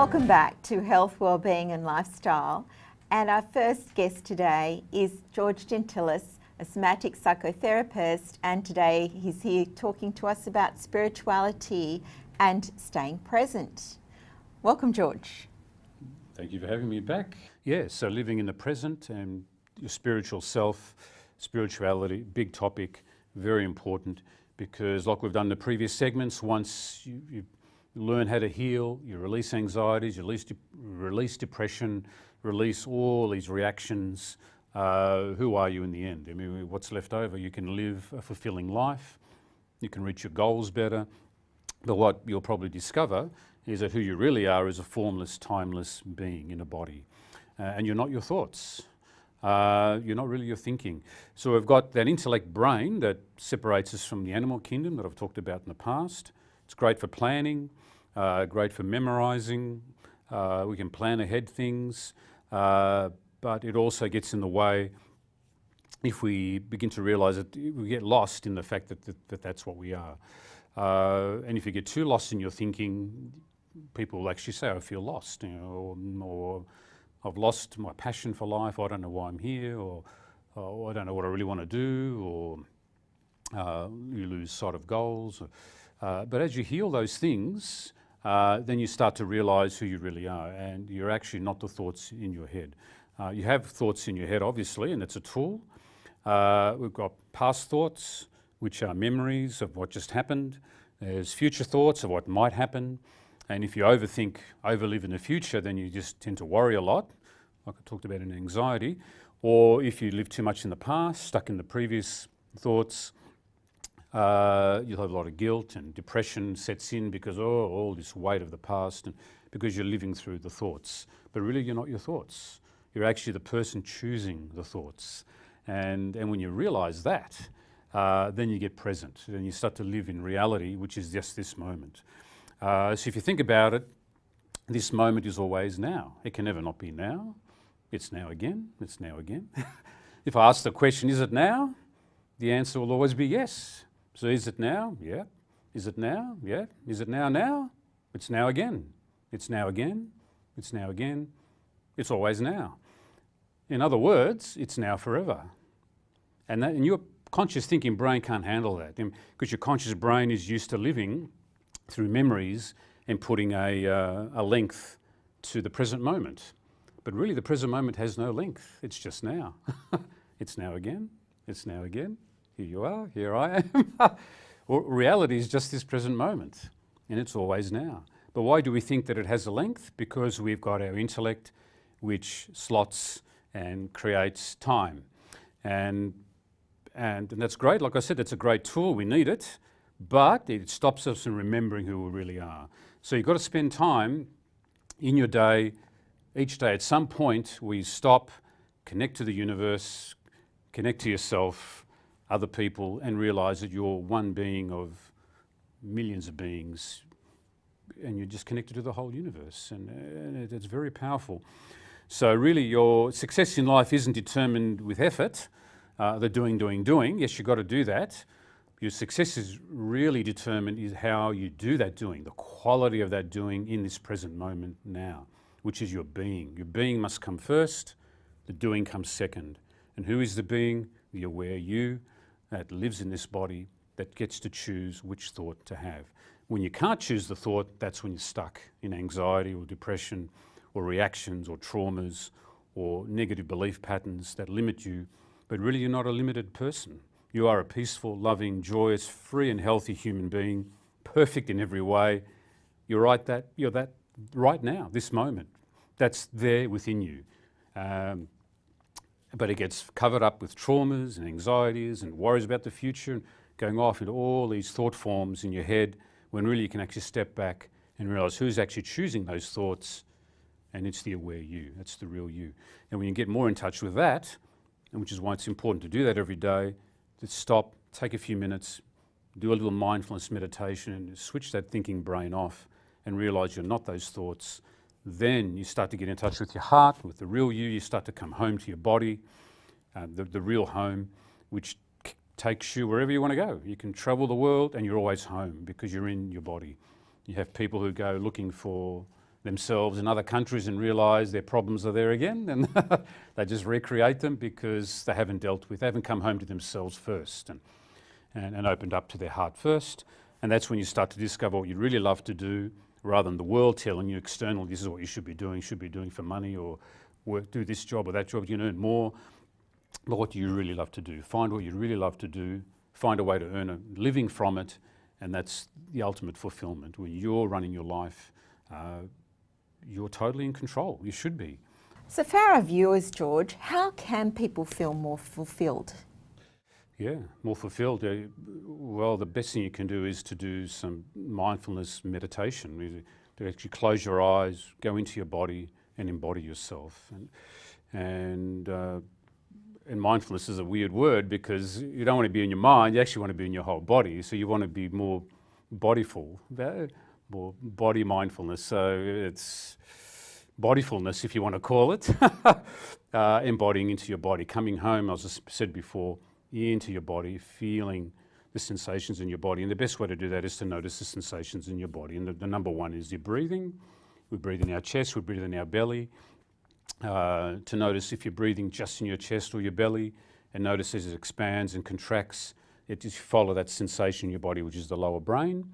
Welcome back to Health, Wellbeing and Lifestyle. And our first guest today is George Gentillis, a somatic psychotherapist, and today he's here talking to us about spirituality and staying present. Welcome, George. Thank you for having me back. Yeah, so living in the present and your spiritual self, spirituality, big topic, very important, because like we've done in the previous segments, once you learn how to heal, you release anxieties, you release depression, release all these reactions, who are you in the end? I mean, what's left over? You can live a fulfilling life, you can reach your goals better, but what you'll probably discover is that who you really are is a formless, timeless being in a body. And you're not your thoughts. You're not really your thinking. So we've got that intellect brain that separates us from the animal kingdom that I've talked about in the past. It's great for planning, great for memorizing. We can plan ahead things, but it also gets in the way if we begin to realise that we get lost in the fact that that's what we are. And if you get too lost in your thinking, people will actually say, I feel lost, or I've lost my passion for life, I don't know why I'm here, or I don't know what I really want to do, or you lose sight of goals. But as you heal those things, then you start to realise who you really are, and you're actually not the thoughts in your head. You have thoughts in your head, obviously, and it's a tool. We've got past thoughts, which are memories of what just happened. There's future thoughts of what might happen. And if you overlive in the future, then you just tend to worry a lot, like I talked about in anxiety. Or if you live too much in the past, stuck in the previous thoughts, you'll have a lot of guilt, and depression sets in because, all this weight of the past, and because you're living through the thoughts. But really, you're not your thoughts. You're actually the person choosing the thoughts. And when you realise that, then you get present, and you start to live in reality, which is just this moment. So if you think about it, this moment is always now. It can never not be now. It's now again, it's now again. If I ask the question, is it now? The answer will always be yes. So is it now? Yeah. Is it now? Yeah. Is it now? It's now again. It's now again. It's now again. It's always now. In other words, it's now forever. And your conscious thinking brain can't handle that, because your conscious brain is used to living through memories and putting a length to the present moment. But really the present moment has no length, it's just now. It's now again, it's now again, here you are, here I am. Well, reality is just this present moment, and it's always now. But why do we think that it has a length? Because we've got our intellect, which slots and creates time. And that's great, like I said, it's a great tool, we need it, but it stops us from remembering who we really are. So you've got to spend time in your day, each day at some point where you stop, connect to the universe, connect to yourself, other people, and realise that you're one being of millions of beings, and you're just connected to the whole universe, and it's very powerful. So really your success in life isn't determined with effort, the doing. Yes, you've got to do that. Your success is really determined is how you do that doing, the quality of that doing in this present moment now, which is your being. Your being must come first, the doing comes second. And who is the being? The aware you that lives in this body, that gets to choose which thought to have. When you can't choose the thought, that's when you're stuck in anxiety or depression or reactions or traumas or negative belief patterns that limit you. But really you're not a limited person. You are a peaceful, loving, joyous, free and healthy human being, perfect in every way. You're that right now, this moment. That's there within you. But it gets covered up with traumas and anxieties and worries about the future, and going off into all these thought forms in your head, when really you can actually step back and realise who's actually choosing those thoughts, and it's the aware you, that's the real you. And when you get more in touch with that, and which is why it's important to do that every day, to stop, take a few minutes, do a little mindfulness meditation, and switch that thinking brain off and realise you're not those thoughts. Then you start to get in touch with your heart, with the real you start to come home to your body, the real home, which takes you wherever you want to go. You can travel the world and you're always home because you're in your body. You have people who go looking for themselves in other countries and realise their problems are there again, and they just recreate them because they haven't come home to themselves first and opened up to their heart first. And that's when you start to discover what you really love to do, rather than the world telling you externally, this is what you should be doing for money, or do this job or that job, you can earn more. But what do you really love to do? Find what you really love to do, find a way to earn a living from it, and that's the ultimate fulfillment. When you're running your life, you're totally in control. You should be. So for our viewers, George, how can people feel more fulfilled? Yeah, more fulfilled. Well, the best thing you can do is to do some mindfulness meditation, to actually close your eyes, go into your body and embody yourself. And mindfulness is a weird word because you don't want to be in your mind, you actually want to be in your whole body. So you want to be more bodyful, more body mindfulness. So it's bodyfulness, if you want to call it, embodying into your body, coming home, as I said before, into your body, feeling the sensations in your body. And the best way to do that is to notice the sensations in your body. And the number one is your breathing. We breathe in our chest, we breathe in our belly. To notice if you're breathing just in your chest or your belly, and notice as it expands and contracts, it just follow that sensation in your body, which is the lower brain,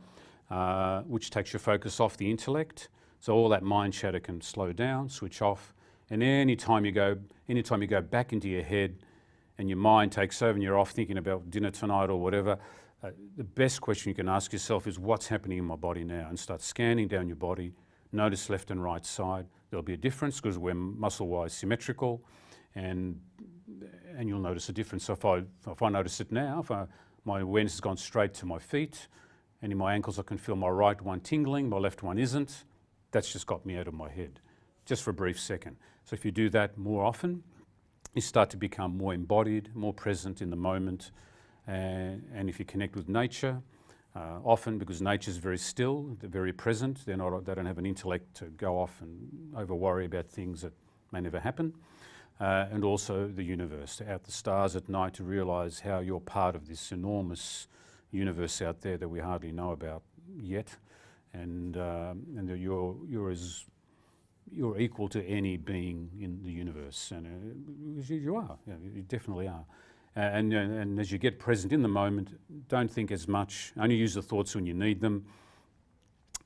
which takes your focus off the intellect. So all that mind chatter can slow down, switch off. And anytime you go back into your head and your mind takes over and you're off thinking about dinner tonight or whatever, the best question you can ask yourself is, what's happening in my body now? And start scanning down your body, notice left and right side. There'll be a difference because we're muscle-wise symmetrical, and you'll notice a difference. So if I notice it now, my awareness has gone straight to my feet, and in my ankles I can feel my right one tingling, my left one isn't. That's just got me out of my head, just for a brief second. So if you do that more often, you start to become more embodied, more present in the moment. And if you connect with nature, often, because nature's very still, they're very present, they don't have an intellect to go off and over worry about things that may never happen. And also the universe, out the stars at night, to realise how you're part of this enormous universe out there that we hardly know about yet. And that you're equal to any being in the universe, and you are. Yeah, you definitely are. And as you get present in the moment, don't think as much. Only use the thoughts when you need them.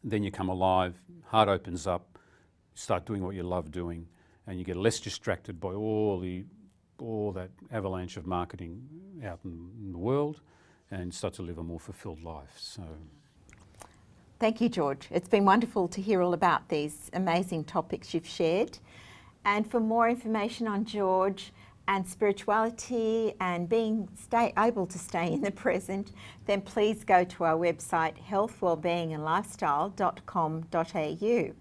Then you come alive. Heart opens up. Start doing what you love doing, and you get less distracted by all that avalanche of marketing out in the world, and start to live a more fulfilled life. So. Thank you, George. It's been wonderful to hear all about these amazing topics you've shared. And for more information on George and spirituality and able to stay in the present, then please go to our website healthwellbeingandlifestyle.com.au.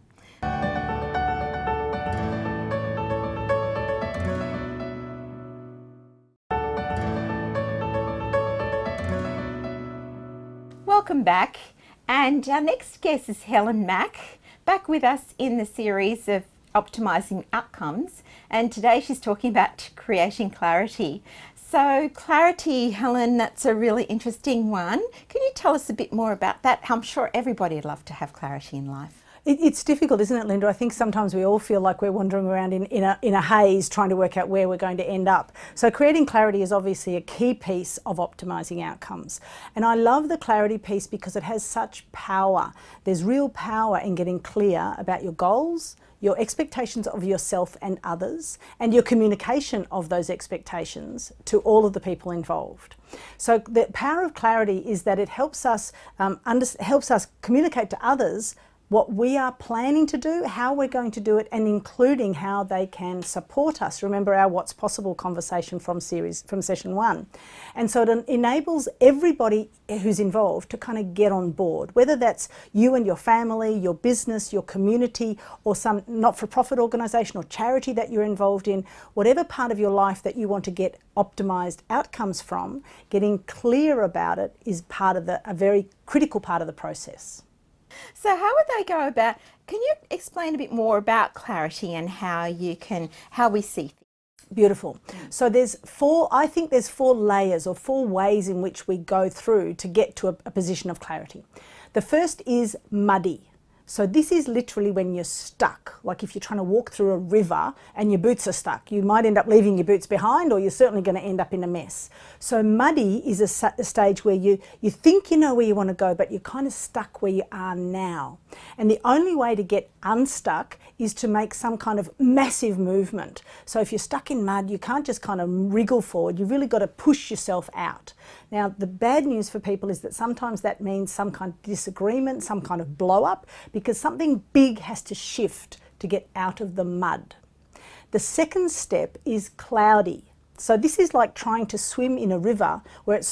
Welcome back. And our next guest is Helen Mack, back with us in the series of optimising outcomes. And today she's talking about creating clarity. So clarity, Helen, that's a really interesting one. Can you tell us a bit more about that? I'm sure everybody would love to have clarity in life. It's difficult, isn't it, Linda? I think sometimes we all feel like we're wandering around in a haze trying to work out where we're going to end up. So creating clarity is obviously a key piece of optimising outcomes. And I love the clarity piece because it has such power. There's real power in getting clear about your goals, your expectations of yourself and others, and your communication of those expectations to all of the people involved. So the power of clarity is that it helps us communicate to others what we are planning to do, how we're going to do it, and including how they can support us. Remember our What's Possible conversation from session 1. And so it enables everybody who's involved to kind of get on board, whether that's you and your family, your business, your community, or some not-for-profit organisation or charity that you're involved in, whatever part of your life that you want to get optimised outcomes from, getting clear about it is part of a very critical part of the process. So how would they go about, can you explain a bit more about clarity and how we see things? Beautiful. So I think there's 4 layers or 4 ways in which we go through to get to a position of clarity. The first is muddy. So this is literally when you're stuck, like if you're trying to walk through a river and your boots are stuck. You might end up leaving your boots behind, or you're certainly going to end up in a mess. So muddy is a stage where you think you know where you want to go, but you're kind of stuck where you are now. And the only way to get unstuck is to make some kind of massive movement. So if you're stuck in mud, you can't just kind of wriggle forward. You've really got to push yourself out. Now, the bad news for people is that sometimes that means some kind of disagreement, some kind of blow up, because something big has to shift to get out of the mud. The second step is cloudy. So this is like trying to swim in a river where there's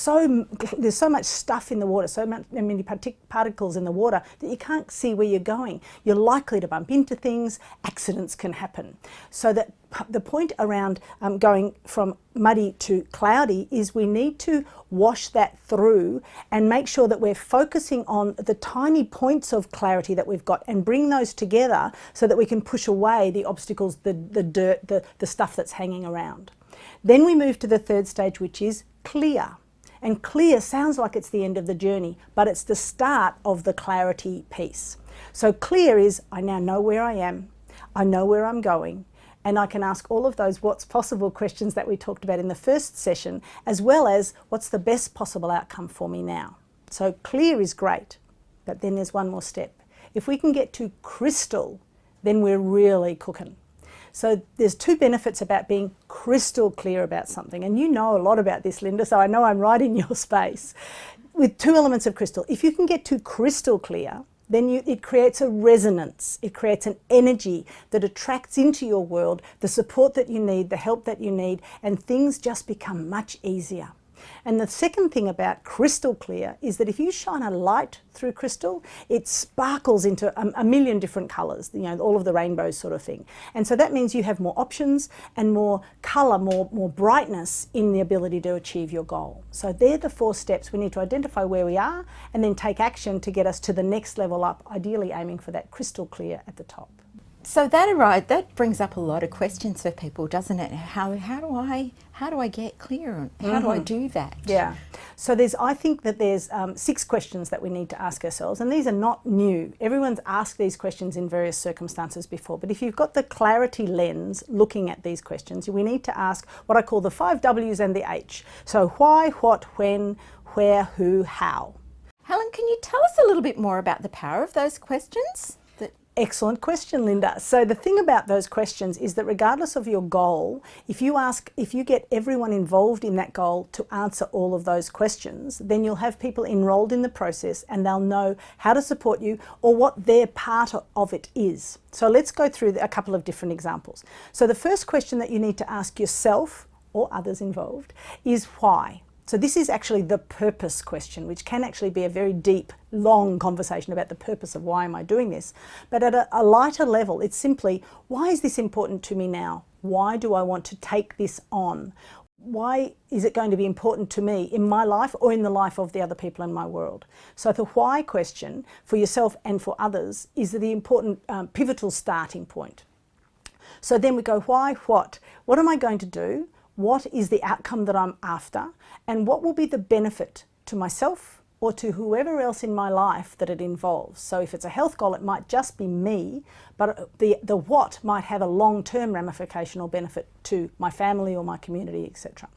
so much stuff in the water, so many particles in the water that you can't see where you're going. You're likely to bump into things, accidents can happen. So that the point around going from muddy to cloudy is we need to wash that through and make sure that we're focusing on the tiny points of clarity that we've got and bring those together so that we can push away the obstacles, the dirt, the stuff that's hanging around. Then we move to the third stage, which is clear. And clear sounds like it's the end of the journey, but it's the start of the clarity piece. So clear is, I now know where I am, I know where I'm going, and I can ask all of those what's possible questions that we talked about in the first session, as well as what's the best possible outcome for me now. So clear is great, but then there's one more step. If we can get to crystal, then we're really cooking. So there's two benefits about being crystal clear about something. And you know a lot about this, Linda, so I know I'm right in your space. With two elements of crystal. If you can get to crystal clear, then it creates a resonance. It creates an energy that attracts into your world the support that you need, the help that you need, and things just become much easier. And the second thing about crystal clear is that if you shine a light through crystal, it sparkles into a million different colours, you know, all of the rainbows sort of thing. And so that means you have more options and more colour, more brightness in the ability to achieve your goal. So they're the 4 steps. We need to identify where we are and then take action to get us to the next level up, ideally aiming for that crystal clear at the top. So that brings up a lot of questions for people, doesn't it? How do I get clear? How do I do that? Yeah. So I think that there's 6 questions that we need to ask ourselves, and these are not new. Everyone's asked these questions in various circumstances before, but if you've got the clarity lens looking at these questions, we need to ask what I call the 5 W's and the H. So why, what, when, where, who, how. Helen, can you tell us a little bit more about the power of those questions? Excellent question, Linda. So the thing about those questions is that regardless of your goal, if you get everyone involved in that goal to answer all of those questions, then you'll have people enrolled in the process and they'll know how to support you or what their part of it is. So let's go through a couple of different examples. So the first question that you need to ask yourself or others involved is why? So this is actually the purpose question, which can actually be a very deep, long conversation about the purpose of why am I doing this. But at a lighter level, it's simply, why is this important to me now? Why do I want to take this on? Why is it going to be important to me in my life or in the life of the other people in my world? So the why question for yourself and for others is the important pivotal starting point. So then we go, why, what? What am I going to do? What is the outcome that I'm after? And what will be the benefit to myself or to whoever else in my life that it involves? So if it's a health goal, it might just be me, but the what might have a long-term ramification or benefit to my family or my community, etc.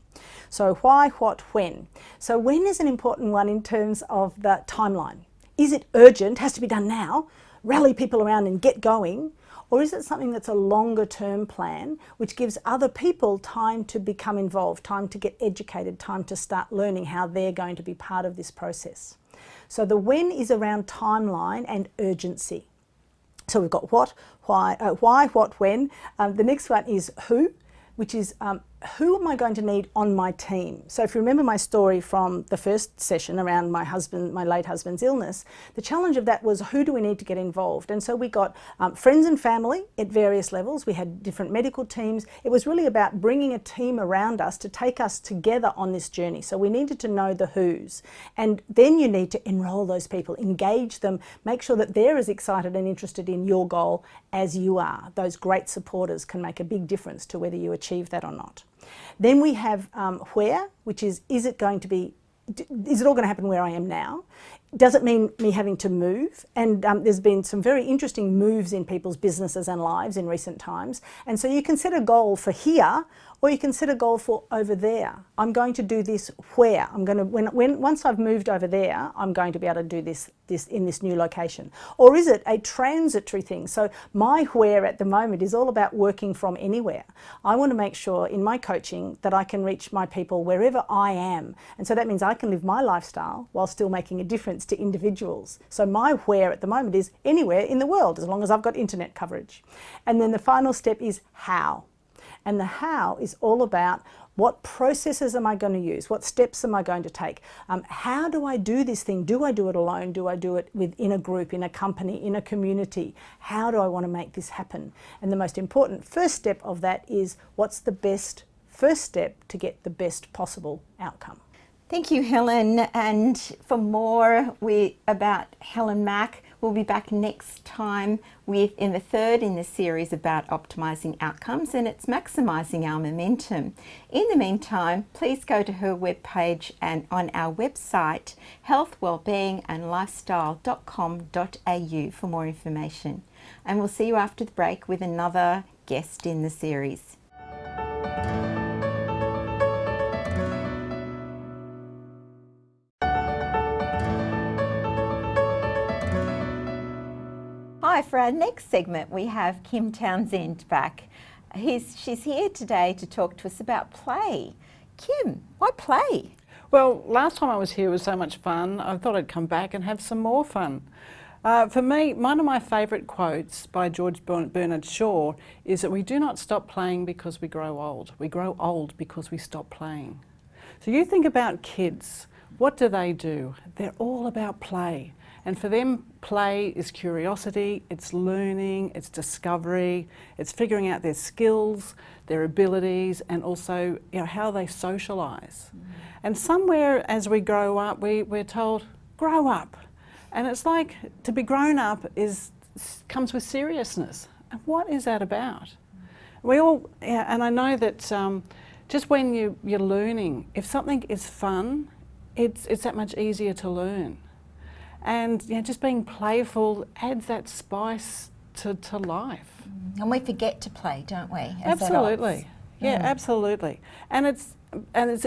So why, what, when? So when is an important one in terms of the timeline. Is it urgent, has to be done now, rally people around and get going? Or is it something that's a longer term plan which gives other people time to become involved, time to get educated, time to start learning how they're going to be part of this process? So the when is around timeline and urgency. So we've got what, why, what, when. The next one is who, which is who am I going to need on my team? So if you remember my story from the first session around my late husband's illness, the challenge of that was who do we need to get involved? And so we got friends and family at various levels. We had different medical teams. It was really about bringing a team around us to take us together on this journey. So we needed to know the who's. And then you need to enroll those people, engage them, make sure that they're as excited and interested in your goal as you are. Those great supporters can make a big difference to whether you achieve that or not. Then we have where, which is it all going to happen where I am now? doesn't mean me having to move, and there's been some very interesting moves in people's businesses and lives in recent times, and so you can set a goal for here, or you can set a goal for over there. I'm going to do this where? I'm going to, once I've moved over there, I'm going to be able to do this in this new location. Or is it a transitory thing? So my where at the moment is all about working from anywhere. I want to make sure in my coaching that I can reach my people wherever I am. And so that means I can live my lifestyle while still making a difference to individuals. So my where at the moment is anywhere in the world, as long as I've got internet coverage. And then the final step is how. And the how is all about what processes am I going to use? What steps am I going to take? How do I do this thing? Do I do it alone? Do I do it within a group, in a company, in a community? How do I want to make this happen? And the most important first step of that is, what's the best first step to get the best possible outcome? Thank you, Helen. And for more about Helen Mack, we'll be back next time in the third in the series about optimising outcomes, and it's maximising our momentum. In the meantime, please go to her webpage and on our website, healthwellbeingandlifestyle.com.au for more information. And we'll see you after the break with another guest in the series. Hi, for our next segment we have Kim Townsend back. She's here today to talk to us about play. Kim, why play? Well, last time I was here was so much fun, I thought I'd come back and have some more fun. For me, one of my favourite quotes by George Bernard Shaw is that we do not stop playing because we grow old. We grow old because we stop playing. So you think about kids, what do? They're all about play. And for them, play is curiosity, it's learning, it's discovery, it's figuring out their skills, their abilities, and also, you know, how they socialise. And somewhere as we grow up, we're told, grow up. And it's like, to be grown up comes with seriousness. And what is that about? We all, and I know that just when you're learning, if something is fun, it's that much easier to learn. And just being playful adds that spice to life. And we forget to play, don't we? Absolutely. Yeah, absolutely. And it's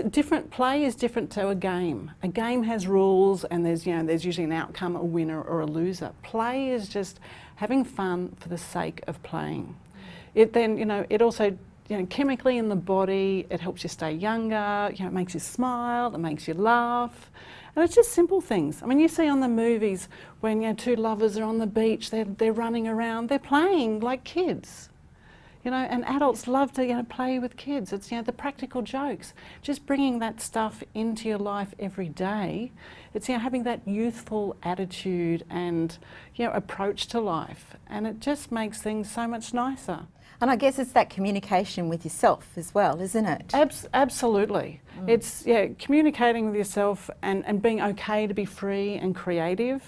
different. Play is different to a game. A game has rules, and there's usually an outcome, a winner or a loser. Play is just having fun for the sake of playing. It then, it also, chemically in the body, it helps you stay younger. It makes you smile. It makes you laugh. And it's just simple things. I mean, you see on the movies when two lovers are on the beach, they're running around, they're playing like kids. And adults love to play with kids. It's the practical jokes. Just bringing that stuff into your life every day. It's having that youthful attitude and approach to life, and it just makes things so much nicer. And I guess it's that communication with yourself as well, isn't it? Absolutely. It's communicating with yourself and being okay to be free and creative,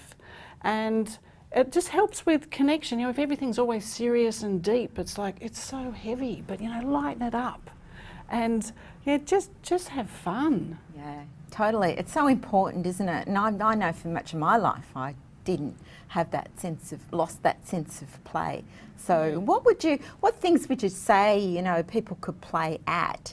and it just helps with connection. If everything's always serious and deep, it's like it's so heavy. But lighten it up, and just have fun. Yeah, totally. It's so important, isn't it? And I know for much of my life I didn't have lost that sense of play. So what things would you say, people could play at?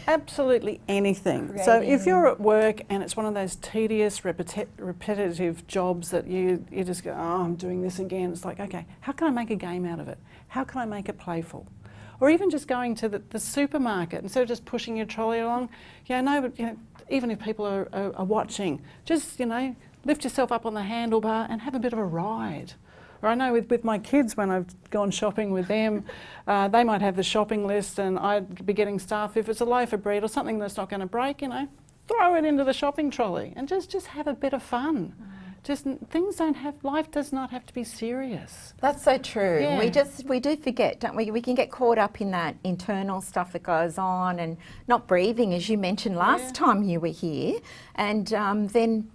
Absolutely anything. Creating. So if you're at work and it's one of those tedious, repetitive jobs that you just go, oh, I'm doing this again. It's like, okay, how can I make a game out of it? How can I make it playful? Or even just going to the supermarket, instead of just pushing your trolley along, even if people are watching, just, lift yourself up on the handlebar and have a bit of a ride. Or I know with my kids, when I've gone shopping with them, they might have the shopping list and I'd be getting stuff. If it's a loaf of bread or something that's not going to break, throw it into the shopping trolley and just have a bit of fun. Life does not have to be serious. That's so true. Yeah. We do forget, don't we? We can get caught up in that internal stuff that goes on and not breathing, as you mentioned last time you were here, and then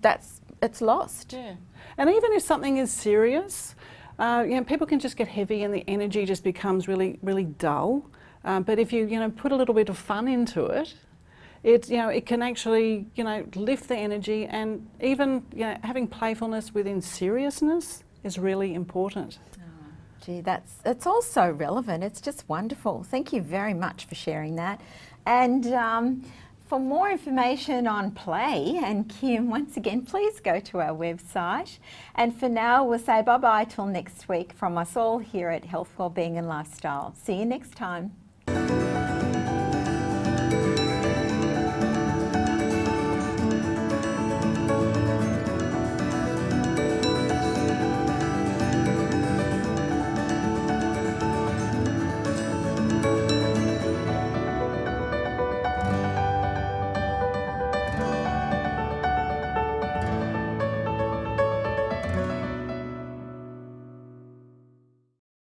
it's lost. Yeah. And even if something is serious, people can just get heavy and the energy just becomes really, really dull. But if you put a little bit of fun into it, it can actually, lift the energy, and even, having playfulness within seriousness is really important. Gee, it's all so relevant. It's just wonderful. Thank you very much for sharing that. And for more information on play and Kim, once again, please go to our website. And for now, we'll say bye-bye till next week from us all here at Health, Wellbeing and Lifestyle. See you next time.